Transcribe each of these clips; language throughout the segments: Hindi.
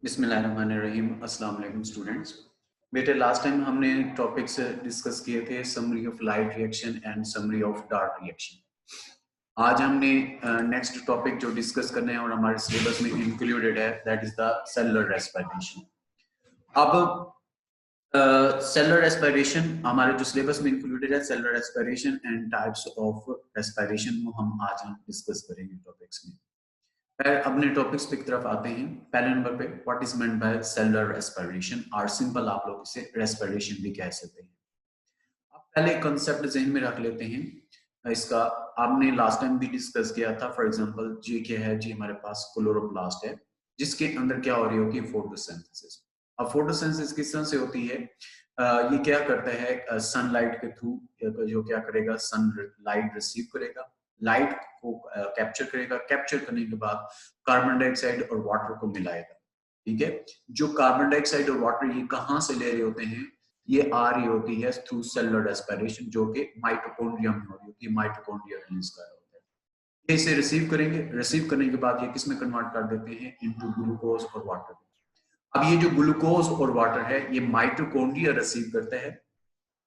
बिस्मिल्लाहिर्रहमानिर्रहीम। अस्सलाम वालेकुम स्टूडेंट्स। बेटे लास्ट टाइम हमने टॉपिक्स डिस्कस किए थे, summary of light reaction and summary of dark reaction. आज हमने नेक्स्ट टॉपिक जो डिस्कस करने हैं और हमारे सिलेबस में इंक्लूडेड है, that is the cellular respiration. अब सेलुलर रेस्पिरेशन हमारे जो सिलेबस में इंक्लूडेड है, cellular respiration and types of respiration, वो हम आज डिस्कस करेंगे टॉपिक्स में। अपने टॉपिक्स पे की तरफ आते हैं। पहले नंबर पे what is meant by cellular respiration, और सिंपल आप लोग इसे रेस्पिरेशन भी कह सकते हैं। आप पहले कंसेप्ट ज़हन में रख लेते हैं इसका। आपने लास्ट टाइम भी डिस्कस किया था। फॉर एग्जांपल जी क्या है, जी हमारे पास क्लोरोप्लास्ट है, जिसके अंदर क्या हो रही होगी, फोटोसिंथेसिस। अब फोटोसिंथेसिस किस तरह से होती है, ये क्या करता है, सनलाइट के थ्रू जो क्या करेगा, सन लाइट रिसीव करेगा, लाइट को कैप्चर करेगा, कैप्चर करने के बाद कार्बन डाइऑक्साइड और वाटर को मिलाएगा। ठीक है, जो कार्बन डाइऑक्साइड और वाटर ये कहाँ से ले रहे होते हैं, ये आ रही होती है थ्रू सेलुलर रेस्पिरेशन, जो कि माइटोकॉन्ड्रिया में हो रही होती है। माइटोकॉन्ड्रिया रिलीज कर रहा होता है। इसे रिसीव करेंगे, रिसीव करने के बाद ये किस में कन्वर्ट कर देते हैं, इनटू ग्लूकोज और वाटर। अब ये जो ग्लूकोज और वाटर है, ये माइटोकॉन्ड्रिया रिसीव करता है।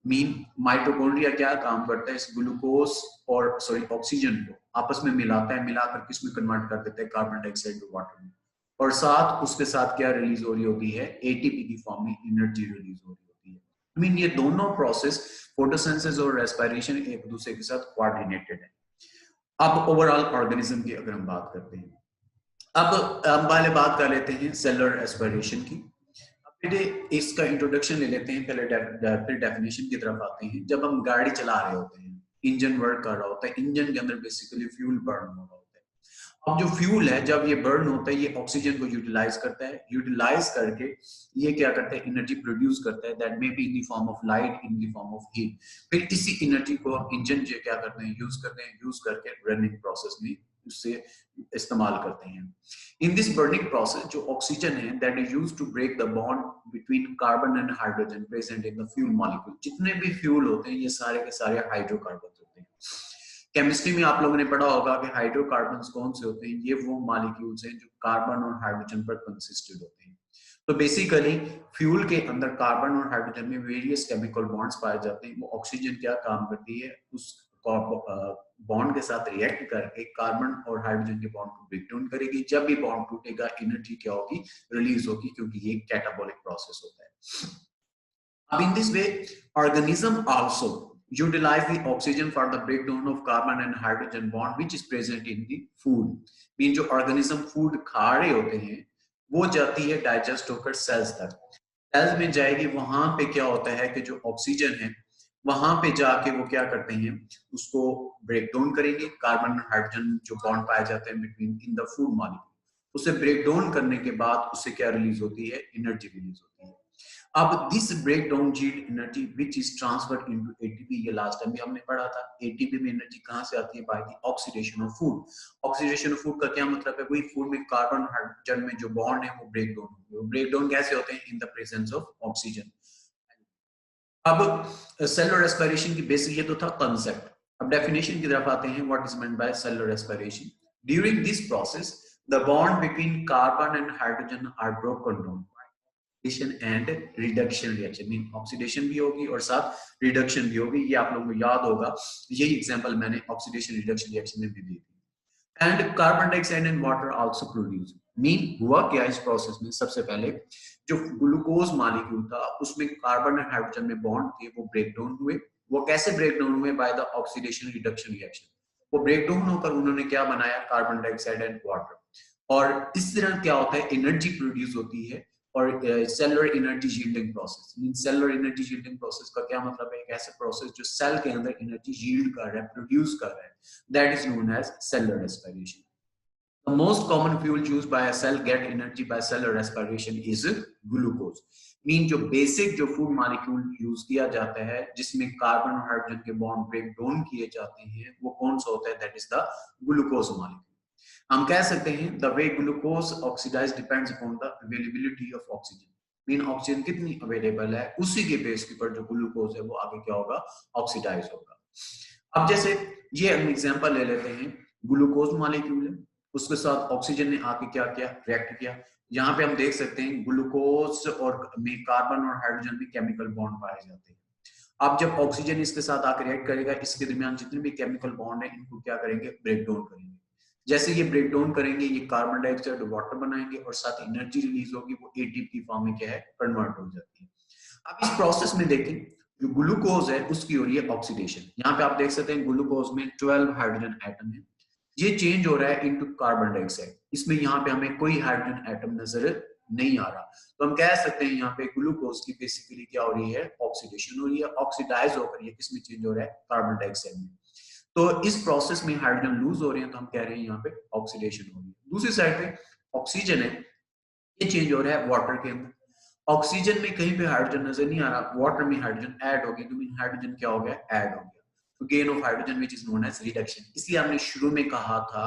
मीन माइटोकॉन्ड्रिया क्या काम करता है, इस ग्लूकोज और ऑक्सीजन को आपस में मिलाता है, मिलाकर किस में कन्वर्ट कर देता है, कार्बन डाइऑक्साइड और वाटर में। और साथ उसके साथ क्या रिलीज हो रही होती है, एटीपी की फॉर्म में एनर्जी रिलीज हो रही होती है। मीन ये दोनों प्रोसेस, फोटोसिंथेसिस और रेस्पिरेशन, एक दूसरे के साथ कोऑर्डिनेटेड है। अब ओवरऑल ऑर्गेनिज्म की अगर हम बात करते हैं, अब हम पहले बात कर लेते हैं सेलुलर रेस्पिरेशन की। बेटे इसका इंट्रोडक्शन ले लेते हैं, पहले फिर डेफिनेशन की तरफ आते हैं। जब हम गाड़ी चला रहे होते हैं, इंजन वर्क कर रहा होता है, इंजन के अंदर बेसिकली फ्यूल बर्न हो रहा होता है। अब जो फ्यूल है, जब ये बर्न होता है, ये ऑक्सीजन को यूटिलाइज करता है, यूटिलाइज करके ये क्या करता है, एनर्जी प्रोड्यूस करता है, that may be in the form of light, in the form of heat. फिर इसी एनर्जी को इंजन जो क्या करते हैं, यूज करते हैं, यूज करके रनिंग प्रोसेस में उससे इस्तेमाल करते हैं। इन दिस बर्निंग प्रोसेस जो ऑक्सीजन है, that is used to break the bond between carbon and hydrogen present in the fuel molecule. जितने भी फ्यूल होते हैं, ये सारे के सारे हाइड्रोकार्बन होते हैं। केमिस्ट्री में आप लोगों ने पढ़ा होगा कि हाइड्रोकार्बन्स कौन से होते हैं, ये वो मॉलिक्यूल्स हैं जो कार्बन और हाइड्रोजन पर कंसिस्टेड होते हैं। तो बेसिकली फ्यूल के अंदर कार्बन और हाइड्रोजन में वेरियस केमिकल बॉन्ड्स पाए जाते हैं। वो ऑक्सीजन क्या काम करती है, उस बॉन्ड के साथ रिएक्ट करके कार्बन और हाइड्रोजन के बॉन्ड को ब्रेक डाउन करेगी। जब भी बॉन्ड टूटेगा, एनर्जी क्या होगी, रिलीज होगी, क्योंकि ये कैटाबॉलिक प्रोसेस होता है। अब in this way, organism also utilize the oxygen for the breakdown of carbon and hydrogen bond which is present in the food. Mean जो organism food खा रहे होते हैं, वो जाती है डाइजेस्ट होकर सेल्स तक। सेल्स में जाएगी, वहां पे क्या होता है कि जो ऑक्सीजन है, वहां पे जाके वो क्या करते हैं, उसको ब्रेक डाउन करेंगे। कार्बन और हाइड्रोजन जो बॉन्ड पाए जाते हैं between in the food molecule, उसे ब्रेक डाउन करने के बाद उससे क्या रिलीज होती है, एनर्जी रिलीज होती है। अब this breakdown yield energy which is transferred into ATP. ये लास्ट टाइम भी हमने पढ़ा था। एटीपी में एनर्जी कहां से आती है, by the oxidation of food. Oxidation of food का क्या मतलब है, वही फूड में कार्बन और हाइड्रोजन में जो बॉन्ड है वो ब्रेक डाउन होते हैं। वो ब्रेक डाउन कैसे होते हैं, इन द प्रेजेंस ऑफ ऑक्सीजन। अब सेलुलर रेस्पिरेशन की बेसिक ये तो था कंसेप्ट। अब डेफिनेशन की तरफ आते हैं। What is meant by cellular respiration, during this process the bond between carbon and hydrogen are broken down and reduction reaction. Mean oxidation भी होगी और साथ रिडक्शन भी होगी। ये आप लोगों को याद होगा, यही एग्जांपल मैंने ऑक्सीडेशन रिडक्शन रिएक्शन में भी दी थी। And carbon dioxide and water also produce. Mean हुआ क्या इस प्रोसेस में, सबसे पहले जो ग्लूकोज मॉलिक्यूल था, उसमें कार्बन और हाइड्रोजन में बॉन्ड थे, वो ब्रेक डाउन हुए। वो कैसे ब्रेक डाउन हुए, by the oxidation reduction reaction. वो ब्रेक डाउन होकर उन्होंने क्या बनाया, कार्बन डाइऑक्साइड एंड वाटर। और इस तरह क्या होता है, एनर्जी प्रोड्यूस होती है। और cellular energy yielding process. Mean cellular energy yielding process का क्या मतलब है, एक ऐसा प्रोसेस जो सेल के अंदर एनर्जी यील्ड कर रहा है, प्रोड्यूस कर रहा है, that is known as cellular respiration. The most common fuel used by a cell get energy by cellular respiration is glucose. Mean जो बेसिक जो फूड मॉलिक्यूल यूज किया जाता है, जिसमें कार्बन और हाइड्रोजन के बॉन्ड ब्रेक डाउन किए जाते हैं, वो कौन सा होता है, that is the glucose molecule. हम कह सकते हैं the way glucose oxidise depends upon the availability of oxygen. Mean oxygen कितनी अवेलेबल है, उसी के बेस के ऊपर जो ग्लूकोज है वो आगे क्या होगा, ऑक्सीडाइज होगा। अब जैसे ये हम एग्जांपल ले लेते हैं, ग्लूकोज मॉलिक्यूल है, उसके साथ ऑक्सीजन ने आके क्या किया, रिएक्ट किया। यहाँ पे हम देख सकते हैं ग्लूकोज और में कार्बन और हाइड्रोजन में केमिकल बॉन्ड पाए जाते हैं। अब जब ऑक्सीजन इसके साथ आकर रिएक्ट करेगा, इसके दरमियान जितने भी केमिकल बॉन्ड है इनको क्या करेंगे, ब्रेक डाउन करेंगे। जैसे ये ब्रेक डाउन करेंगे, ये कार्बन डाइऑक्साइड वाटर बनाएंगे और साथ एनर्जी रिलीज होगी, वो एटीपी फॉर्म में क्या है, कन्वर्ट हो जाती है। अब इस प्रोसेस में देखें, जो ग्लूकोज है उसकी हो रही है ऑक्सीडेशन। यहाँ पे आप देख सकते हैं ग्लूकोज में 12 हाइड्रोजन एटम है, ये चेंज हो रहा है इनटू कार्बन डाइऑक्साइड। इसमें यहाँ पे हमें कोई हाइड्रोजन एटम नजर नहीं आ रहा, तो हम कह सकते हैं यहाँ पे ग्लूकोज की बेसिकली क्या हो रही है, ऑक्सीडेशन हो रही है। ऑक्सीडाइज होकर ये किसमें चेंज हो रहा है, कार्बन डाइऑक्साइड में। तो इस प्रोसेस में हाइड्रोजन लूज हो रहे हैं, तो हम कह रहे हैं यहाँ पे ऑक्सीडेशन हो रही है। दूसरी साइड पे ऑक्सीजन है, ये चेंज हो रहा है वाटर के अंदर। ऑक्सीजन में कहीं पे हाइड्रोजन नजर नहीं आ रहा, वाटर में हाइड्रोजन ऐड हो गया, तो मीन हाइड्रोजन क्या हो गया, ऐड हो गया। तो gain of hydrogen which is known as reduction. इसलिए हमने शुरू में कहा था,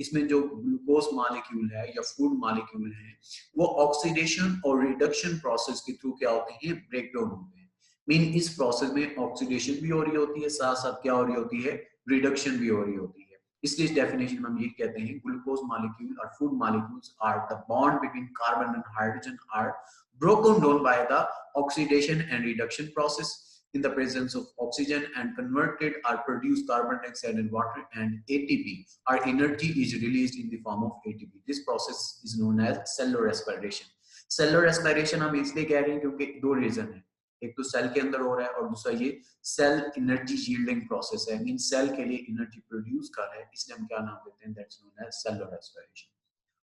इसमें जो ग्लूकोज मॉलिक्यूल है या फूड मॉलिक्यूल है, वो ऑक्सीडेशन और रिडक्शन प्रोसेस के थ्रू क्या होते हैं, ब्रेक डाउन होते हैं। मीन इस प्रोसेस में ऑक्सीडेशन भी हो रही होती है, साथ साथ क्या हो रही होती है, रिडक्शन भी हो रही होती है। इसलिए इस डेफिनेशन में हम ये कहते हैं, ग्लूकोज मॉलिक्यूल और food molecules are the bond between carbon and hydrogen are broken down by the oxidation and reduction process in the presence of oxygen and converted or produced carbon dioxide and water and ATP. Our energy is released in the form of ATP. This process is known as cellular respiration. Cellular respiration हम इसलिए कह रहे हैं क्योंकि दो रीजन है, एक तो सेल के अंदर हो रहा है और दूसरा ये सेल एनर्जी यील्डिंग प्रोसेस है, मीन सेल के लिए एनर्जी प्रोड्यूस कर रहा है, इसलिए हम क्या नाम देते हैं, that's known as cellular respiration.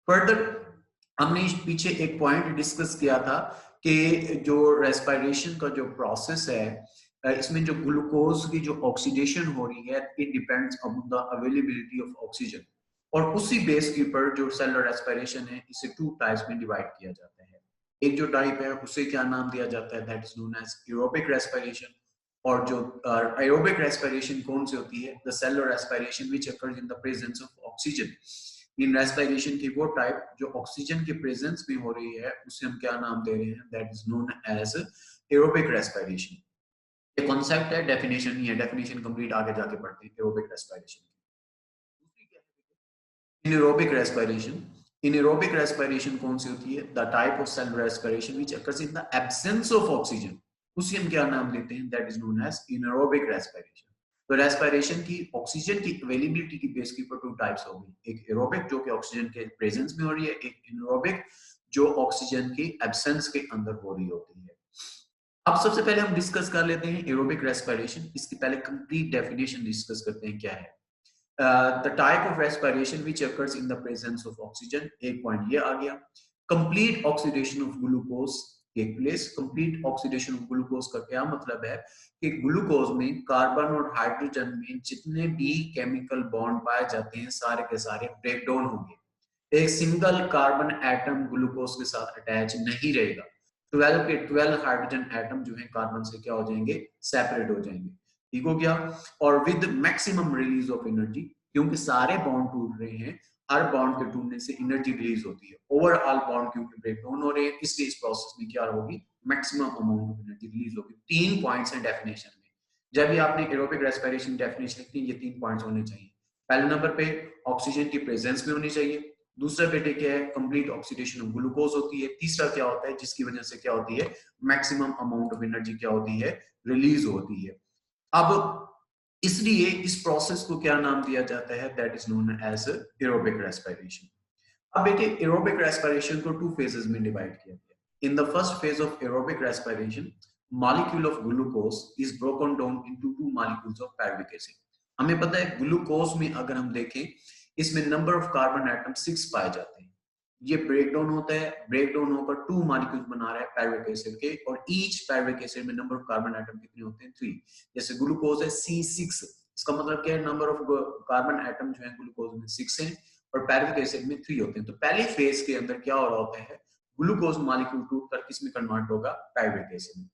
Further हमने पीछे एक पॉइंट डिस्कस किया था कि जो रेस्पिरेशन का जो प्रोसेस है, इसमें जो ग्लूकोज की जो ऑक्सीडेशन हो रही है, it depends on the availability of oxygen. और उसी बेस के ऊपर जो सेलुलर रेस्पिरेशन है, इसे टू टाइप्स में डिवाइड किया जाता है। एक जो टाइप है उसे क्या नाम दिया जाता है, that is known as aerobic respiration. और जो एरोबिक रेस्पिरेशन कौन सी होती है, the cellular respiration which occurs in the presence of oxygen. इन रेस्पिरेशन की वो टाइप जो ऑक्सीजन के प्रेजेंस में हो रही है, उसे हम क्या नाम दे रहे हैं, that is known as aerobic respiration. ये कॉन्सेप्ट है, डेफिनेशन नहीं है, डेफिनेशन कंप्लीट आगे जाके पढ़ते हैं एरोबिक रेस्पिरेशन की। इनएरोबिक रेस्पिरेशन, इनएरोबिक रेस्पिरेशन कौन सी होती है, the type of cellular respiration which occurs in the absence of oxygen, उसे हम क्या नाम देते हैं, that is known as anaerobic respiration. तो रेस्पिरेशन की ऑक्सीजन की अवेलेबिलिटी की बेस के ऊपर टू टाइप्स होगी, एक एरोबिक जो कि ऑक्सीजन के प्रेजेंस में हो रही है, एक इनएरोबिक जो ऑक्सीजन की एब्सेंस के अंदर हो रही होती है। अब सबसे पहले हम डिस्कस कर लेते हैं एरोबिक रेस्पिरेशन। इसकी पहले कंप्लीट डेफिनेशन डिस्कस करते हैं क्या है। The type of respiration which occurs in the presence of oxygen, एक पॉइंट ये आ गया। Complete oxidation of glucose take place. Complete oxidation of glucose का क्या मतलब है कि ग्लूकोज में कार्बन और हाइड्रोजन में जितने भी केमिकल बॉन्ड पाए जाते हैं, सारे के सारे ब्रेक डाउन होंगे। एक सिंगल कार्बन एटम ग्लूकोज के साथ अटैच नहीं रहेगा। 12 के 12 हाइड्रोजन एटम जो है कार्बन से क्या हो जाएंगे, सेपरेट हो जाएंगे। ठीक हो गया। और with maximum release of energy, क्योंकि सारे बॉन्ड टूट रहे हैं, हर बॉन्ड के टूटने से एनर्जी रिलीज होती है। ओवरऑल बॉन्ड क्योंकि ब्रेक डाउन हो रहे हैं, इसलिए इस प्रोसेस में क्या होगी, maximum amount of energy release होगी। 3 पॉइंट्स हैं डेफिनेशन में। जब भी आपने एरोबिक रेस्पिरेशन डेफिनेशन लिखी, ये 3 पॉइंट्स होने चाहिए। पहले नंबर पे ऑक्सीजन की प्रेजेंस में होनी चाहिए। दूसरा बेटे क्या है, कंप्लीट ऑक्सीडेशन ऑफ ग्लूकोज होती है। तीसरा क्या होता है, जिसकी वजह से क्या होती है, मैक्सिमम अमाउंट ऑफ एनर्जी क्या होती है, रिलीज होती है। अब इसलिए इस प्रोसेस को क्या नाम दिया जाता है, that is known as aerobic respiration. अब बेटे एरोबिक रेस्पिरेशन को 2 फेजेस में डिवाइड किया गया। In the first phase of aerobic respiration, molecule of glucose is broken down into 2 molecules of pyruvic acid. हमें पता है ग्लूकोज में अगर हम देखें, इसमें नंबर ऑफ कार्बन एटम 6 पाए जाते हैं। ये ब्रेक डाउन होता है, ब्रेक डाउन होकर 2 मॉलिक्यूल्स बना रहा है पायरुविक एसिड के, और ईच पायरुविक एसिड में नंबर ऑफ कार्बन एटम कितने होते हैं, 3। जैसे ग्लूकोज है C6, इसका मतलब क्या है, नंबर ऑफ कार्बन एटम जो है ग्लूकोज में 6 है और पायरुविक एसिड में 3 होते हैं। तो पहले फेज के अंदर क्या हो रहा होता है, ग्लूकोज मॉलिक्यूल टूटकर किस में कन्वर्ट होगा, पायरुविक एसिड में।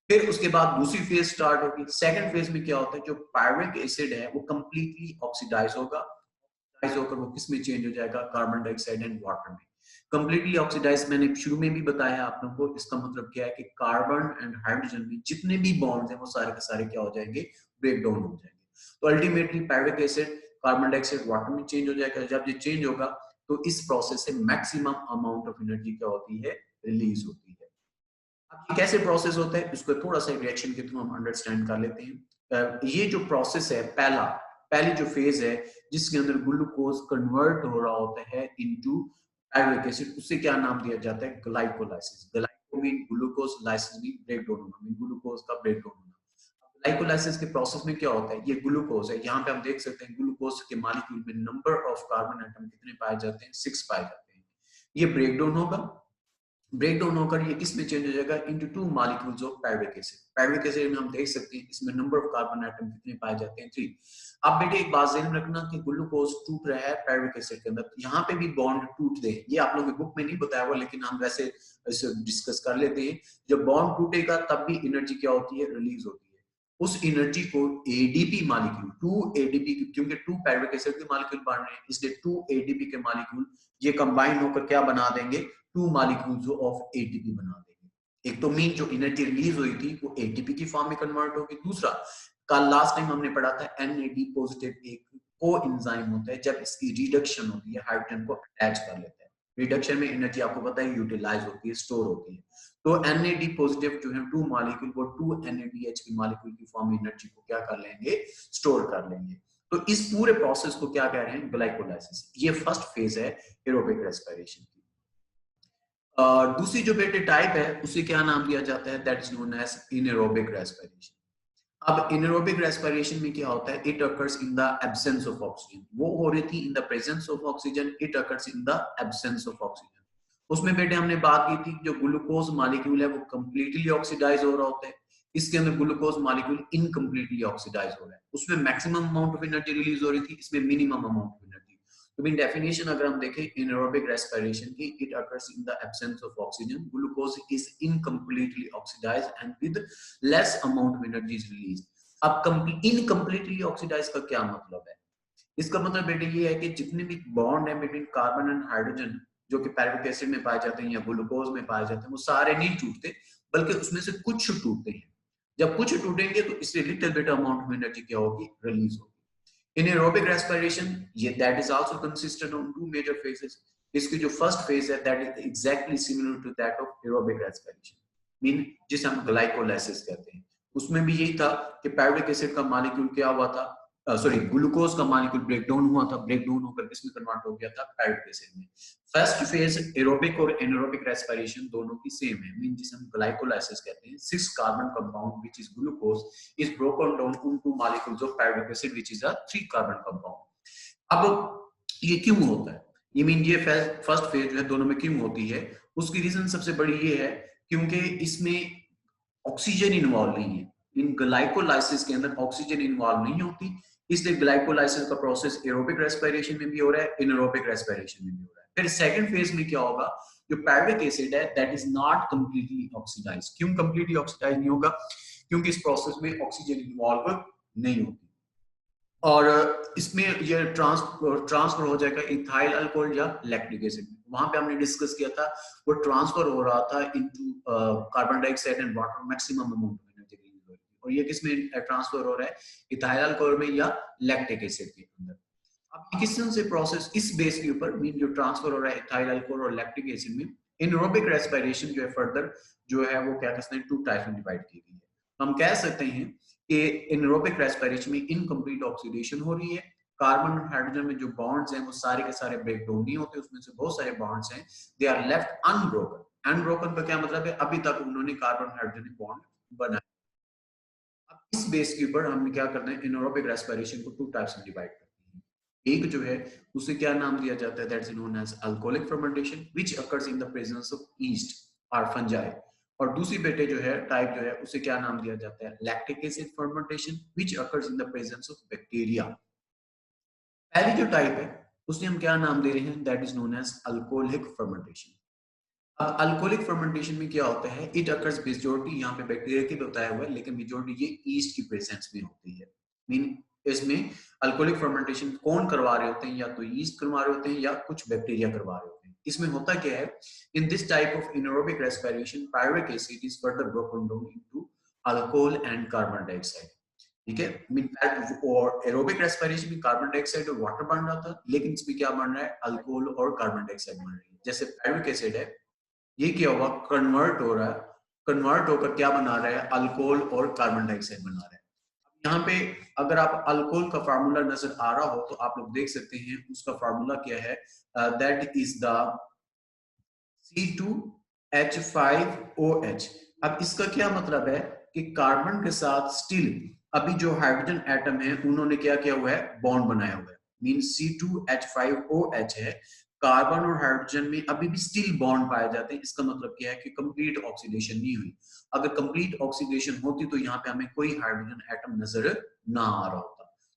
फिर उसके बाद दूसरी फेज स्टार्ट होगी। सेकंड फेज में क्या होता है, जो पायरुविक एसिड है वो कंप्लीटली ऑक्सीडाइज होगा, होकर वो किस में चेंज हो जाएगा, कार्बन डाइऑक्साइड एंड वाटर में। कंप्लीटली ऑक्सीडाइज मैंने शुरू में भी बताया आप लोगों को, इसका मतलब क्या है कि कार्बन एंड हाइड्रोजन में जितने भी बॉन्ड्स हैं वो सारे के सारे क्या हो जाएंगे, ब्रेक डाउन हो जाएंगे। तो ultimately pyruvic acid carbon dioxide water में चेंज हो जाएगा। जब ये चेंज होगा, तो इस प्रोसेस से मैक्सिमम अमाउंट ऑफ एनर्जी क्या होती है, रिलीज होती है। अब ये कैसे प्रोसेस होता है, इसको थोड़ा सा रिएक्शन के थ्रू हम अंडरस्टैंड कर लेते हैं। ये जो प्रोसेस है, पहली जो फेज है जिसके अंदर ग्लूकोज कन्वर्ट हो रहा होता है इनटू पायरुवेट एसिड, उससे क्या नाम दिया जाता है, glycolysis. Glyco mean glucose, lysis mean breakdown होना, मीन ग्लूकोज का ब्रेकडाउन होना। ग्लाइकोलाइसिस के प्रोसेस में क्या होता है, ये ग्लूकोज है, यहाँ पे हम देख सकते हैं ग्लूकोज के मॉलिक्यूल में नंबर ऑफ कार्बन एटम कितने पाए जाते हैं, 6 पाए जाते हैं। ये ब्रेकडाउन होगा, ब्रेकडाउन होकर ये किस में चेंज हो जाएगा, into 2 molecules of pyruvate acid. Pyruvate acid में हम देख सकते हैं इसमें नंबर ऑफ कार्बन एटम कितने पाए जाते हैं, 3। अब बेटे एक बात ध्यान में रखना कि ग्लूकोज टूट रहा है पायरुवेट एसिड के अंदर, यहाँ पे भी बॉन्ड टूट दे, ये आप लोगों की बुक में नहीं बताया हुआ लेकिन हम वैसे इसे डिस्कस कर लेते हैं। जब बॉन्ड टूटेगा तब भी एनर्जी क्या होती है, रिलीज होती है। उस एनर्जी को एडीपी मॉलिक्यूल, 2 एडीपी, क्योंकि 2 पायरुवेट एसिड के मॉलिक्यूल बन रहे हैं इसलिए 2 एडीपी के मॉलिक्यूल ये कंबाइन होकर क्या बना देंगे, 2 मॉलिक्यूल्स ऑफ एटीपी बना देंगे। एक तो मीन जो एनर्जी रिलीज हुई थी वो एटीपी की फॉर्म में कन्वर्ट होगी। दूसरा, कल लास्ट टाइम हमने पढ़ा था एनएडी पॉजिटिव एक कोएंजाइम होता है, जब इसकी रिडक्शन होती है हाइड्रोजन को अटैच कर लेता है। रिडक्शन में एनर्जी आपको पता है यूटिलाइज होती है, स्टोर होती है। तो एनएडी पॉजिटिव जो है 2 मॉलिक्यूल वो 2 एनएडीएच की मॉलिक्यूल की फॉर्म में एनर्जी को क्या कर लेंगे, स्टोर कर लेंगे। तो इस पूरे प्रोसेस को क्या कह रहे हैं, ग्लाइकोलाइसिस। ये फर्स्ट फेज है एरोबिक रेस्पिरेशन की। दूसरी जो बेटे टाइप है उसे क्या नाम दिया जाता है, that is known as anaerobic respiration. अब इनएरोबिक रेस्पिरेशन में क्या होता है, it occurs in the absence of oxygen. वो हो रही थी in the presence of oxygen, it occurs in the absence of oxygen. उसमें बेटे हमने बात की थी जो ग्लूकोज मॉलिक्यूल है वो कंप्लीटली ऑक्सीडाइज हो रहा होता है, इसके अंदर ग्लूकोज मॉलिक्यूल इनकम्प्लीटली ऑक्सीडाइज हो रहा है। उसमें maximum amount of energy release हो रही थी, इसमें मिनिमम अमाउंट ऑफ एनर्जी। तो इन डेफिनेशन अगर हम देखें इनएरोबिक रेस्पिरेशन की, it occurs in the absence of oxygen, glucose is incompletely oxidise and with less amount of energy is release. अब इनकम्प्लीटली ऑक्सीडाइज का क्या मतलब है, इसका मतलब बेटे ये है कि जितने भी बॉन्ड है बिटवीन कार्बन एंड हाइड्रोजन जो कि पायरुवेट एसिड में पाए जाते हैं या ग्लूकोज में पाए जाते हैं, वो सारे नहीं टूटते बल्कि उसमें से कुछ टूटते हैं। जब कुछ टूटेंगे तो इससे little bit amount of energy क्या होगी, रिलीज होगी। In aerobic respiration, that is also consisted on 2 major phases. इसकी जो फर्स्ट फेज है that is exactly similar to that of aerobic respiration, mean जिसे हम ग्लाइकोलाइसिस कहते हैं। उसमें भी यही था कि पायरुवेट एसिड का मॉलिक्यूल क्या हुआ था, सॉरी ग्लूकोज का मॉलिक्यूल ब्रेकडाउन हुआ था, ब्रेकडाउन होकर किसमें कन्वर्ट हो गया था, पायरुवेट एसिड में। फर्स्ट फेज एरोबिक और एनारोबिक रेस्पिरेशन दोनों की सेम है, मीन जिसे हम ग्लाइकोलाइसिस कहते हैं। 6 carbon compound which is glucose is broken down into molecules of pyruvic acid which is a 3 carbon compound। अब ये क्यों होता है, ये मीन ये फर्स्ट फेज जो है दोनों में क्यों होती है, उसकी रीजन सबसे बड़ी ये है क्योंकि इसमें ऑक्सीजन इन्वॉल्व नहीं है। इन ग्लाइकोलाइसिस के अंदर ऑक्सीजन इन्वॉल्व नहीं होती, इसलिए ग्लाइकोलाइसिस का प्रोसेस एरोबिक रेस्पिरेशन में भी हो रहा है, एनारोबिक रेस्पिरेशन में भी हो रहा है। फिर सेकंड फेज में क्या होगा, जो पायरुविक एसिड है that is not completely oxidised. क्यों कंप्लीटली ऑक्सीडाइज नहीं होगा, क्योंकि इस प्रोसेस में ऑक्सीजन इन्वॉल्व नहीं होती और इसमें ये ट्रांसफर हो जाएगा इथाइल अल्कोहल या लैक्टिक एसिड। वहां पे हमने डिस्कस किया था वो ट्रांसफर हो रहा था into carbon dioxide and water, maximum amount of energy release हो रही है। और ये किसमें ट्रांसफर हो रहा है, इथाइल अल्कोहल में या लैक्टिक एसिड के अंदर। अब किस तरह से प्रोसेस इस बेस के ऊपर मीन जो ट्रांसफर हो रहा है इथाइल अल्कोहल और लैक्टिक एसिड में, एनारोबिक रेस्पिरेशन जो है फर्दर जो है वो क्या कहते हैं 2 टाइप्स में डिवाइड की गई है। हम कह सकते हैं कि एनारोबिक रेस्पिरेशन में इनकम्प्लीट ऑक्सीडेशन हो रही है, कार्बन और हाइड्रोजन में जो बॉन्ड्स हैं वो सारे के सारे ब्रेक डाउन नहीं होते, उसमें से बहुत सारे बॉन्ड्स हैं they are left unbroken. Unbroken का क्या मतलब है, अभी तक उन्होंने कार्बन हाइड्रोजन बॉन्ड बनाया। अब इस बेस के ऊपर हमने क्या करना है, एनारोबिक रेस्पिरेशन को 2 टाइप्स में डिवाइड करते हैं। एक जो है उसे क्या नाम दिया जाता है, that's known as alcoholic fermentation which occurs in the presence of yeast और फंजाई। और दूसरी बेटे जो है टाइप जो है उसे क्या नाम दिया जाता है, lactic acid fermentation which occurs in the presence of bacteria. पहली जो टाइप है उसे हम क्या नाम दे रहे हैं, that is known as alcoholic fermentation. अब अल्कोहलिक फर्मेंटेशन में क्या होता है, इट अकर्स मेजॉरिटी यहाँ पे बैक्टीरिया की बताया हुआ है लेकिन मेजॉरिटी ये ईस्ट की प्रेजेंस में होती है। मीन इसमें अल्कोहलिक फर्मेंटेशन कौन करवा रहे होते हैं, या तो ईस्ट करवा रहे होते हैं या कुछ बैक्टीरिया करवा रहे होते हैं। इसमें होता क्या है, in this type of anaerobic respiration pyruvic acid is further broken down into alcohol and carbon dioxide. ठीक है। और एरोबिक रेस्पिरेशन में कार्बन डाइऑक्साइड और वाटर बन रहा था, लेकिन इसमें क्या बन रहा है, अल्कोहल और कार्बन डाइऑक्साइड बन रही है। जैसे पायरुविक एसिड है, ये क्या हुआ, कन्वर्ट हो रहा है, कन्वर्ट होकर क्या बना रहा है, अल्कोहल और कार्बन डाइऑक्साइड बना रहा है। यहाँ पे अगर आप अल्कोहल का फार्मूला नजर आ रहा हो तो आप लोग देख सकते हैं, उसका फार्मूला क्या है, दैट इज द C2H5OH। अब इसका क्या मतलब है कि कार्बन के साथ स्टिल अभी जो हाइड्रोजन एटम है उन्होंने क्या किया हुआ है, बॉन्ड बनाया हुआ है, मीन C2H5OH है, कार्बन और हाइड्रोजन में अभी भी स्टिल बॉन्ड पाए जाते हैं। इसका मतलब क्या है कि कंप्लीट ऑक्सीडेशन नहीं हुई। अगर कंप्लीट ऑक्सीडेशन होती तो यहाँ पे हमें कोई हाइड्रोजन एटम नजर ना आ रहा होता।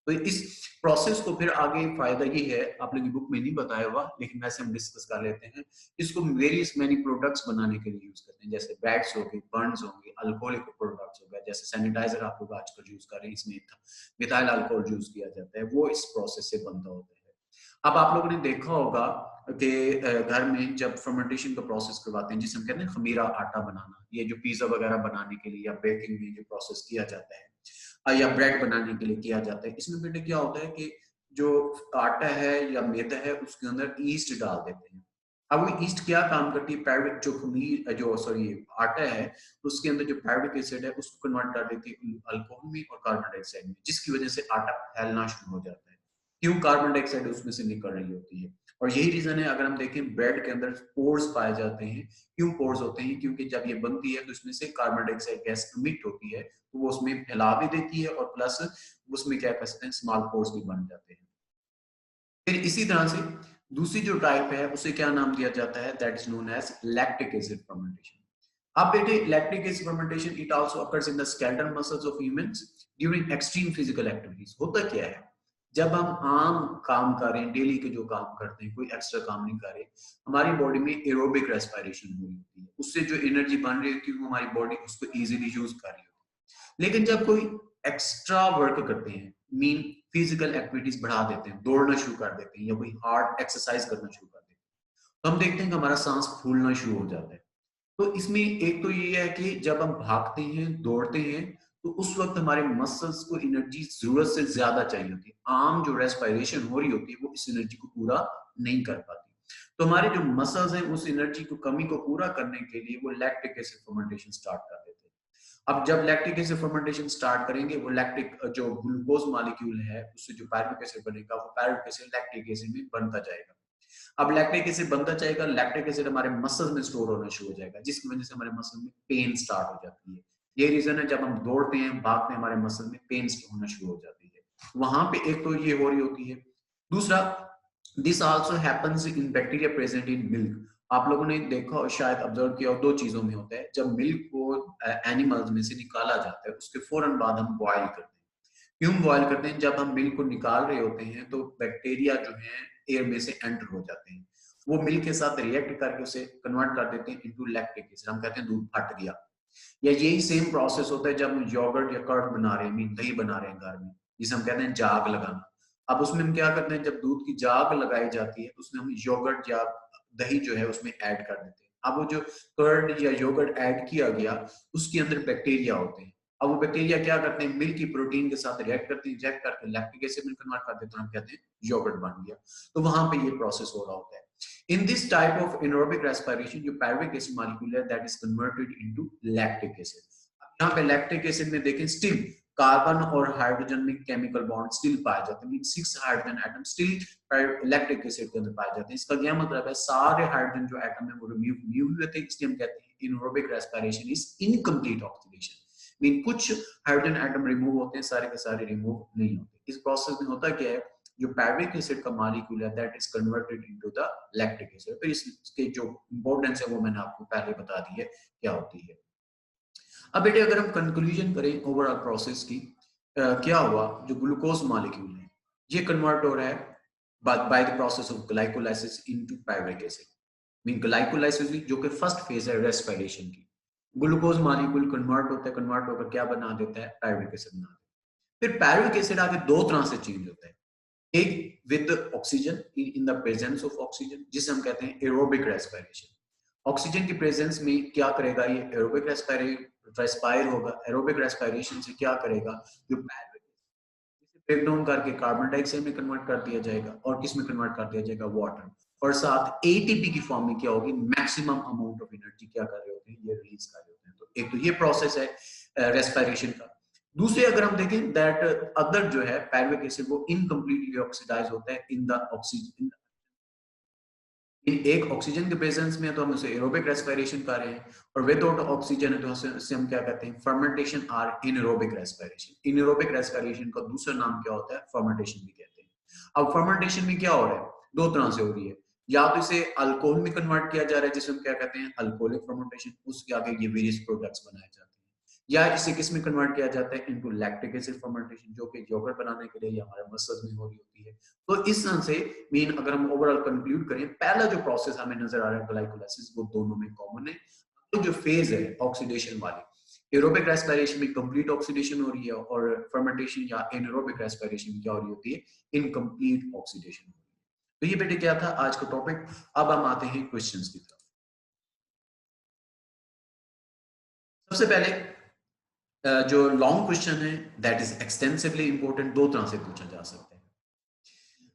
तो इस प्रोसेस को फिर आगे फायदा ये है, आप लोगों की बुक में नहीं बताया हुआ लेकिन वैसे हम डिस्कस कर लेते हैं, इसको वेरियस मैनी प्रोडक्ट्स बनाने के लिए यूज करते हैं, जैसे बैट्स हो गए, बर्न्स होंगे, अल्कोहलिक प्रोडक्ट्स हो गए, जैसे सैनिटाइजर आप लोग आजकल यूज कर रहे हैं, इसमें मिथाइल अल्कोहल यूज किया जाता है, वो इस प्रोसेस से बनता होता है। अब आप लोगों ने देखा होगा कि घर में जब फर्मेंटेशन का प्रोसेस करवाते हैं, जिसे हम कहते हैं खमीरा आटा बनाना, ये जो पिज्जा वगैरह बनाने के लिए या बेकिंग में जो प्रोसेस किया जाता है या ब्रेड बनाने के लिए किया जाता है, इसमें बेटे क्या होता है कि जो आटा है या मैदा है उसके अंदर ईस्ट डाल देते हैं। अब वो ईस्ट क्या काम करती है, पायरुविक जो खमीर जो सॉरी आटा है उसके अंदर जो पायरुविक एसिड है उसको कन्वर्ट कर देती है अल्कोहल में और कार्बन डाइऑक्साइड में, जिसकी वजह से आटा फैलना शुरू हो जाता है। क्यों, कार्बन डाइऑक्साइड उसमें से निकल रही होती है। और यही रीजन है, अगर हम देखें ब्रेड के अंदर पोर्स पाए जाते हैं। क्यों पोर्स होते हैं, क्योंकि जब ये बनती है तो इसमें से कार्बन डाइऑक्साइड गैस इमिट होती है, तो वो उसमें फैला भी देती है और प्लस उसमें क्या कर सकते हैं, स्मॉल पोर्स भी बन जाते हैं। फिर इसी तरह से दूसरी जो टाइप है उसे क्या नाम दिया जाता है, that is known as lactic acid fermentation. अब बेटे lactic acid fermentation it also occurs in the skeletal muscles of humans during extreme physical activities. होता क्या है, जब हम आम काम कर रहे हैं, डेली के जो काम करते हैं, कोई एक्स्ट्रा काम नहीं कर रहे, हमारी बॉडी में एरोबिक रेस्पिरेशन हो रही होती है, उससे जो एनर्जी बन रही होती है वो हमारी बॉडी उसको इजीली यूज कर रही होती है। लेकिन जब कोई एक्स्ट्रा वर्क करते हैं, मीन फिजिकल एक्टिविटीज बढ़ा देते हैं, दौड़ना शुरू कर देते हैं या कोई हार्ड एक्सरसाइज करना शुरू कर देते हैं, तो हम देखते हैं कि हमारा सांस फूलना शुरू हो जाता है। तो इसमें एक तो ये है कि जब हम भागते हैं, दौड़ते हैं, तो उस वक्त हमारे मसल्स को एनर्जी जरूरत से ज्यादा चाहिए होती है। आम जो रेस्पिरेशन हो रही होती है वो इस एनर्जी को पूरा नहीं कर पाती। तो हमारे जो मसल्स हैं उस एनर्जी को कमी को पूरा करने के लिए वो लैक्टिक एसिड फर्मेंटेशन स्टार्ट कर देते हैं। अब जब लैक्टिक एसिड फर्मेंटेशन स्टार्ट करेंगे, वो लैक्टिक जो ग्लूकोज मॉलिक्यूल है उससे जो पायरुविक एसिड बनेगा, वो पायरुविक एसिड लैक्टिक एसिड में बनता जाएगा। अब लैक्टिक एसिड बनता जाएगा, लैक्टिक एसिड हमारे मसल में स्टोर होना शुरू हो जाएगा, जिसकी वजह से हमारे मसल में पेन स्टार्ट हो जाती है। ये रीजन है, जब हम दौड़ते हैं, भागते हैं, हमारे मसल में पेन होना शुरू हो जाती है। वहां पे एक तो ये हो रही होती है। दूसरा, this also happens in bacteria present in milk. आप लोगों ने देखा और शायद ऑब्जर्व किया, दो चीजों में होता है, जब मिल्क को एनिमल्स में से निकाला जाता है उसके फौरन बाद हम बॉयल करते हैं। क्यों बॉयल करते हैं, जब हम मिल्क को निकाल रहे होते हैं तो बैक्टीरिया जो है एयर में से एंटर हो जाते हैं, वो मिल्क के साथ रिएक्ट करके उसे कन्वर्ट कर देते हैं इनटू लैक्टिक एसिड, हम कहते हैं दूध फट गया। या यही सेम प्रोसेस होता है जब हम योगर्ट या कर्ड बना रहे हैं, मीन दही बना रहे हैं घर में, जिसे हम कहते हैं जाग लगाना। अब उसमें हम क्या करते हैं, जब दूध की जाग लगाई जाती है तो उसमें हम योगर्ट या दही जो है उसमें ऐड कर देते हैं। अब वो जो कर्ड या योगर्ट ऐड किया गया उसके अंदर बैक्टीरिया होते हैं। अब वो बैक्टीरिया क्या करते हैं, मिल्क की प्रोटीन के साथ रिएक्ट करते हैं, रिएक्ट करके लैक्टिक एसिड में कन्वर्ट कर देते हैं, हम कहते हैं योगर्ट बन गया। तो वहां पे ये प्रोसेस हो रहा होता है। In this type of anaerobic respiration, जो pyruvic acid molecule है, that is converted into lactic acid. अब यहाँ पे lactic acid में देखें, still कार्बन और हाइड्रोजन में केमिकल बॉन्ड स्टिल पाए जाते हैं, 6 hydrogen atom still lactic acid के अंदर पाए जाते हैं। इसका क्या मतलब है, सारे हाइड्रोजन जो एटम है वो रिमूव हुए थे, इसलिए हम कहते हैं anaerobic respiration is incomplete oxidation. Mean कुछ हाइड्रोजन एटम रिमूव होते हैं, सारे के सारे रिमूव नहीं होते। इस प्रोसेस में होता क्या है, जो पायरुविक एसिड का मॉलिक्यूल है that is converted into the lactic acid. फिर इसके जो इंपॉर्टेंस है वो मैंने आपको पहले बता दी है क्या होती है। अब बेटे अगर हम कंक्लूजन करें ओवरऑल प्रोसेस की, क्या हुआ, जो ग्लूकोज मॉलिक्यूल है ये कन्वर्ट हो रहा है by the process of glycolysis into pyruvic acid. Mean glycolysis जो कि फर्स्ट फेज है रेस्पिरेशन की। ग्लूकोज मॉलिक्यूल कन्वर्ट होता है, कन्वर्ट होकर क्या बना देता है, पायरुविक एसिड बना देता है। फिर पायरुविक एसिड आगे दो तरह से चेंज होता है, एक with oxygen, in the presence of oxygen, जिसे हम कहते हैं एरोबिक रेस्पिरेशन। ऑक्सीजन की प्रेजेंस में क्या करेगा, ये एरोबिक रेस्पायर होगा। एरोबिक रेस्पिरेशन से क्या करेगा, जो ब्रेक डाउन करके कार्बन डाइऑक्साइड में कन्वर्ट कर दिया जाएगा और किस में कन्वर्ट कर दिया जाएगा, वाटर, और साथ एटीपी की फॉर्म में क्या होगी, मैक्सिमम अमाउंट ऑफ एनर्जी क्या कर रहे होते हैं, ये रिलीज कर रहे होते हैं। तो एक तो ये प्रोसेस है रेस्पिरेशन का। दूसरे अगर हम देखें दैट अदर जो है पायरुविक एसिड वो इनकम्प्लीटली ऑक्सीडाइज होता है इन द ऑक्सीजन, इन एक ऑक्सीजन के प्रेजेंस में, तो हम उसे एरोबिक रेस्पिरेशन कर रहे हैं, और विदाउट ऑक्सीजन है तो उसे हम क्या कहते हैं, फर्मेंटेशन आर इनएरोबिक रेस्पिरेशन। इनएरोबिक रेस्पिरेशन का दूसरा नाम क्या होता है, फर्मेंटेशन भी कहते हैं। अब फर्मेंटेशन में क्या हो रहा है, दो तरह से हो रही है, या तो इसे अल्कोहल में कन्वर्ट किया जा रहा है जिसे हम क्या कहते हैं, अल्कोहलिक फर्मेंटेशन, उसके आगे ये वेरियस प्रोडक्ट्स बनाए जाते हैं, या इसे किस में कन्वर्ट किया जाता है, इनटू लैक्टिक एसिड फर्मेंटेशन, जो कि योगर्ट बनाने के लिए हमारे मसल्स में हो रही होती है। तो इस तरह से मीन अगर हम ओवरऑल कंक्लूड करें, पहला जो प्रोसेस हमें नजर आ रहा है ग्लाइकोलाइसिस, वो दोनों में कॉमन है। तो जो फेज है ऑक्सीडेशन वाली, एरोबिक रेस्पिरेशन में कंप्लीट ऑक्सीडेशन हो रही है, और फर्मेंटेशन या एनारोबिक रेस्पिरेशन में क्या हो रही होती है, इनकम्प्लीट ऑक्सीडेशन हो रही है। तो ये बेटे क्या था आज का टॉपिक। अब हम आते हैं क्वेश्चंस की तरफ। सबसे पहले जो लॉन्ग क्वेश्चन है दैट इज एक्सटेंसिवली इंपॉर्टेंट, दो तरह से पूछा जा सकता है।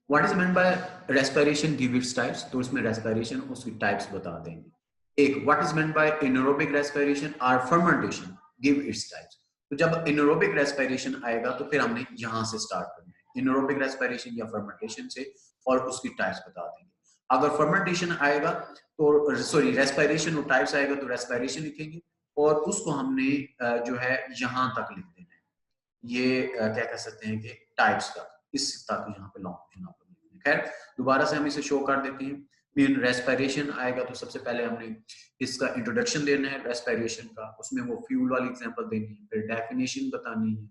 What is meant bye respiration, give its types, तो इसमें रेस्पिरेशन उसकी टाइप्स बता देंगे। एक, what is meant bye anaerobic respiration और फर्मेंटेशन, गिव इट्स टाइप्स। तो जब एनारोबिक रेस्पिरेशन आएगा तो फिर हमने यहां से स्टार्ट करना है, एनारोबिक रेस्पिरेशन या फर्मेंटेशन से, और उसकी टाइप्स बता देंगे। अगर फर्मेंटेशन आएगा तो सॉरी रेस्पिरेशन और टाइप्स आएगा तो रेस्पिरेशन लिखेंगे, और उसको हमने जो है यहां तक लिख देना है, ये क्या कह सकते हैं कि टाइप्स तक, इस तक यहाँ पे लॉन्ग यहाँ पे। खैर दोबारा से हम इसे शो कर देते हैं। मीन रेस्पिरेशन आएगा तो सबसे पहले हमने इसका इंट्रोडक्शन देना है रेस्पिरेशन का, उसमें वो फ्यूल वाली एग्जांपल देनी है, फिर डेफिनेशन बतानी है।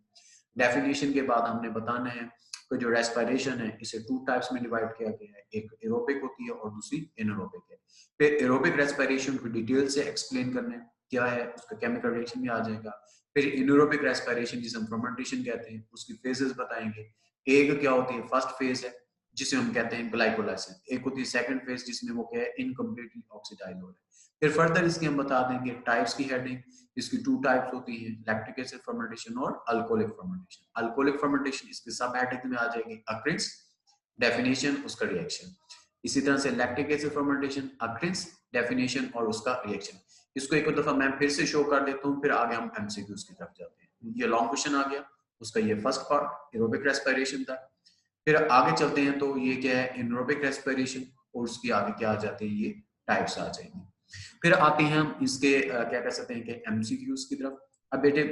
डेफिनेशन के बाद हमने बताना है कि जो रेस्पिरेशन है इसे टू टाइप्स में डिवाइड किया गया है, एक एरोबिक होती है और दूसरी एनारोबिक है। फिर एरोबिक रेस्पिरेशन को डिटेल से एक्सप्लेन करना है क्या है, उसका केमिकल रिएक्शन भी आ जाएगा। फिर एनारोबिक रेस्पिरेशन जिसे हम फर्मेंटेशन कहते हैं, उसकी फेजेस बताएंगे। एक क्या होती है, फर्स्ट फेज है जिसे हम कहते हैं ग्लाइकोलाइसिस, एक होती है सेकंड फेज जिसमें वो क्या है, इनकम्प्लीटली ऑक्सीडाइज हो रहा है। फिर फर्दर इसकी हम बता देंगे टाइप्स की हेडिंग, इसकी टू टाइप्स होती हैं, लैक्टिक एसिड फर्मेंटेशन और अल्कोहलिक फर्मेंटेशन। अल्कोहलिक फर्मेंटेशन इसके सब हेडिंग में आ जाएगी, अक्रिंस, डेफिनेशन, उसका रिएक्शन। इसी तरह से लैक्टिक एसिड फर्मेंटेशन, अक्रिंस, डेफिनेशन और उसका रिएक्शन। इसको एक दफा मैं फिर से शो कर देता हूँ, फिर आगे हम एमसीक्यूज की तरफ जाते हैं। ये लॉन्ग क्वेश्चन आ गया, उसका ये फर्स्ट पार्ट एरोबिक रेस्पिरेशन था। फिर आगे चलते हैं तो ये क्या है, एनारोबिक रेस्पिरेशन, और उसकी आगे क्या आ जाते हैं, ये टाइप्स आ जाएंगे। फिर आते हैं हम इसके क्या कह सकते हैं कि एमसीक्यूज की तरफ। अब बेटे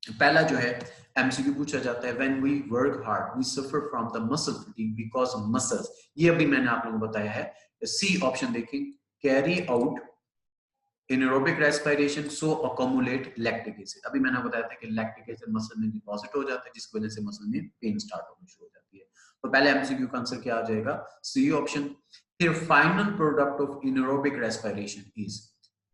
पहला जो है एमसीक्यू पूछा जाता है, when we work hard we suffer from the muscle fatigue because muscles, ये अभी मैंने आप लोगों को बताया है, सी ऑप्शन देखें, carry out anaerobic respiration so accumulate lactic acid. अभी मैंने बताया था कि लैक्टिक एसिड मसल में डिपॉजिट हो जाता है जिसकी वजह से मसल में पेन स्टार्ट होना शुरू हो जाती है। तो पहले एमसीक्यू का आंसर क्या आ जाएगा, सी ऑप्शन। फिर final product of anaerobic respiration is,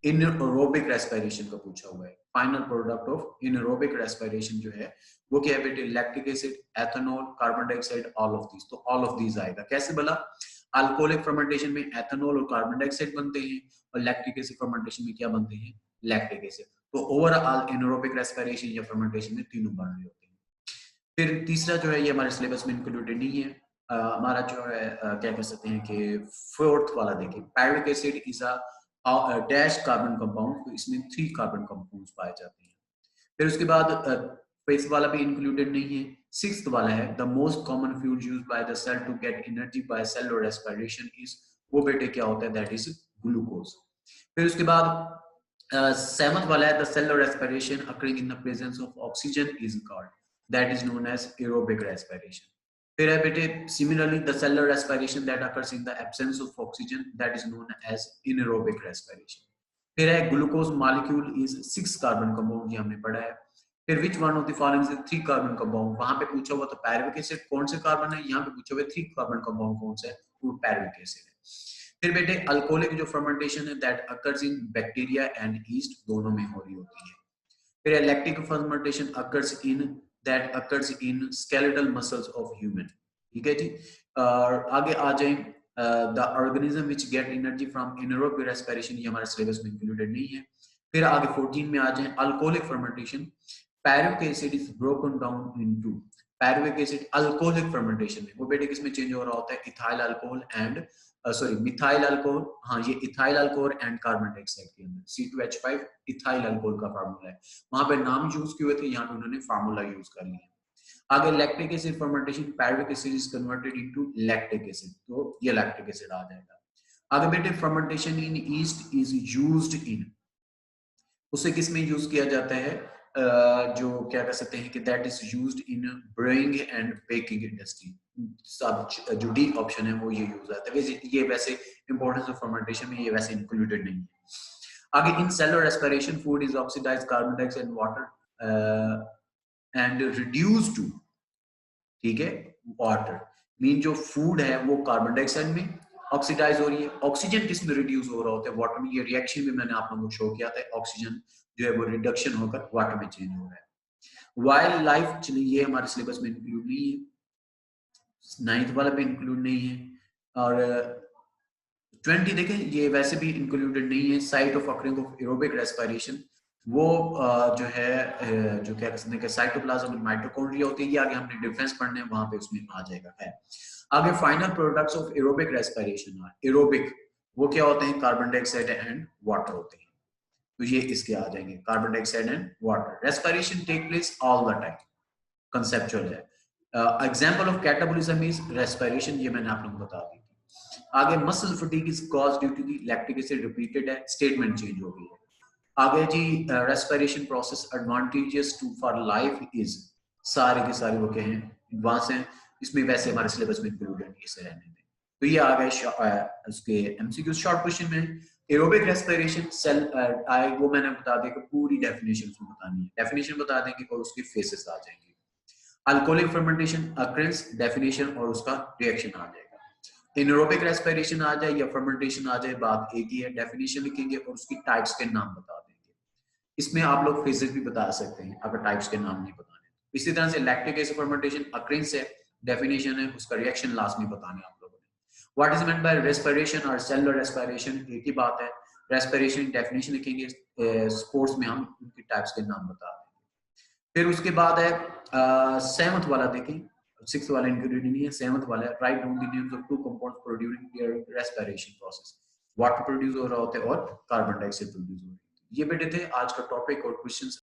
anaerobic respiration का पूछा हुआ है, final product of anaerobic respiration जो है वो क्या है बेटे, lactic acid, ethanol, carbon dioxide, all of these. तो ऑल ऑफ दीज आएगा कैसे भला, अल्कोहलिक फर्मेंटेशन में एथेनॉल और कार्बन डाइऑक्साइड बनते हैं, और लैक्टिक एसिड फर्मेंटेशन में क्या बनते हैं, लैक्टिक एसिड। तो ओवरऑल एनारोबिक रेस्पिरेशन या फर्मेंटेशन में तीनों बन रहे होते हैं। फिर तीसरा जो है ये हमारे सिलेबस में इंक्लूडेड नहीं है, हमारा जो है क्या कह सकते हैं कि फोर्थ वाला देखिए, pyruvic acid is a dash carbon compound, तो इसमें 3 कार्बन कंपाउंड्स पाए जाते हैं। फिर उसके बाद फिफ्थ वाला भी इंक्लूडेड नहीं है। सिक्स्थ वाला है, the most common fuel used by the cell to get energy by cellular respiration is, वो बेटे क्या होता है, दैट इज ग्लूकोज। फिर उसके बाद सेवंथ वाला है, the cellular respiration occurring in the presence of oxygen is called, that is known as aerobic respiration. फिर है बेटे similarly the cellular respiration that occurs in the absence of oxygen, that is known as anaerobic respiration. फिर है glucose molecule is 6 carbon compound, ये हमने पढ़ा है। फिर which one of the following is 3 carbon compound, वहां पे पूछा हुआ तो पायरुविक एसिड कौन से कार्बन है, यहाँ पे पूछा हुआ 3 कार्बन कंपाउंड कौन सा है, वो पायरुविक एसिड है। फिर बेटे अल्कोहलिक जो फर्मेंटेशन है that occurs in bacteria and yeast, दोनों में हो रही होती है। फिर lactic fermentation occurs in, that occurs in skeletal muscles of human. ठीक है जी। और आगे आ जाए, the organism which get energy from anaerobic respiration, ये हमारे सिलेबस में इंक्लूडेड नहीं है। फिर आगे 14 में आ जाए, alcoholic fermentation, pyruvic acid is broken down into, pyruvic acid alcoholic fermentation में, वो बेटे किसमें चेंज हो रहा होता है, ethyl alcohol and methyl alcohol, हाँ ये ethyl alcohol and carbon dioxide के अंदर C2H5 इथाइल अल्कोहल का फार्मूला है, वहां पे नाम यूज किए हुए थे, यहाँ पे उन्होंने फार्मूला यूज कर लिया। आगे lactic acid fermentation, pyruvic acid is converted into lactic acid, तो ये लैक्टिक एसिड आ जाएगा। आगे बेटे fermentation in east is used in, उसे किस में यूज किया जाता है, जो क्या कह सकते हैं कि that is used in brewing and baking industry, सब जो डी ऑप्शन है वो ये यूज आता है, ये वैसे इंपॉर्टेंस ऑफ फर्मेंटेशन में ये वैसे इंक्लूडेड नहीं है। आगे in cellular respiration food is oxidise carbon dioxide water and reduce to, ठीक है, वाटर, मीन जो फूड है वो कार्बन डाइऑक्साइड में ऑक्सीडाइज हो रही है, ऑक्सीजन किस में रिड्यूस हो रहा होता है, वाटर में, ये रिएक्शन भी मैंने आप लोगों को शो किया था, ऑक्सीजन जो है वो रिडक्शन होकर वाटर में चेंज हो रहा है। वाइल्ड लाइफ, चलिए ये हमारे सिलेबस में इंक्लूड नहीं है, 9th वाला भी इंक्लूड नहीं है, और 20 देखें ये वैसे भी इंक्लूडेड नहीं है, site of occurring of aerobic respiration, वो जो है जो क्या कहते हैं साइटोप्लाज्म में माइटोकॉन्ड्रिया होती है, ये आगे हमने डिफरेंस पढ़ने हैं, वहां पे उसमें आ जाएगा है। आगे final products of aerobic respiration, aerobic वो क्या होते हैं, कार्बन डाइऑक्साइड एंड वाटर होते हैं, तो ये इसके आ जाएंगे, carbon dioxide and water. Respiration take place all the time, conceptual है। Example of catabolism is respiration, ये मैंने आप लोगों को बता दी। आगे muscle fatigue is cause due to the lactic acid, repeated है, स्टेटमेंट चेंज हो गई है। आगे जी respiration process advantages to for life is, सारे के सारे वो क्या हैं, एडवांस हैं, इसमें वैसे हमारे सिलेबस में इंक्लूडेड नहीं, इसे रहने दें। तो ये आ गए उसके एमसीक्यू शॉर्ट क्वेश्चन में। एरोबिक रेस्पिरेशन सेल वो मैंने बता दिया कि पूरी डेफिनेशन उसमें बतानी है, डेफिनेशन बता देंगे और उसके फेसेस आ जाएंगे। अल्कोहलिक फर्मेंटेशन अकरेंस, डेफिनेशन और उसका रिएक्शन आ जाएगा। एनारोबिक रेस्पिरेशन आ जाए या फर्मेंटेशन आ जाए, बात एक ही है, डेफिनेशन लिखेंगे और उसकी टाइप्स के नाम बता देंगे। इसमें आप लोग फेजेस भी बता सकते हैं अगर टाइप्स के नाम नहीं बताने। इसी तरह से लैक्टिक एसिड फर्मेंटेशन अकरेंस है, डेफिनेशन है, उसका रिएक्शन लास्ट में बताने आप लोगों ने। What is meant bye respiration और सेलुलर रेस्पिरेशन, एक ही बात है, रेस्पिरेशन डेफिनेशन लिखेंगे, स्पोर्ट्स में हम उनकी टाइप्स के नाम बता देंगे। फिर उसके बाद है 7th वाला देखें, 6th वाला इंक्लूडेड नहीं है, 7th वाला है, write down the names of two compounds producing there respiration process, water produce हो रहा होता है और कार्बन डाइऑक्साइड प्रोड्यूस हो रही है। ये बेटे थे आज का टॉपिक और क्वेश्चंस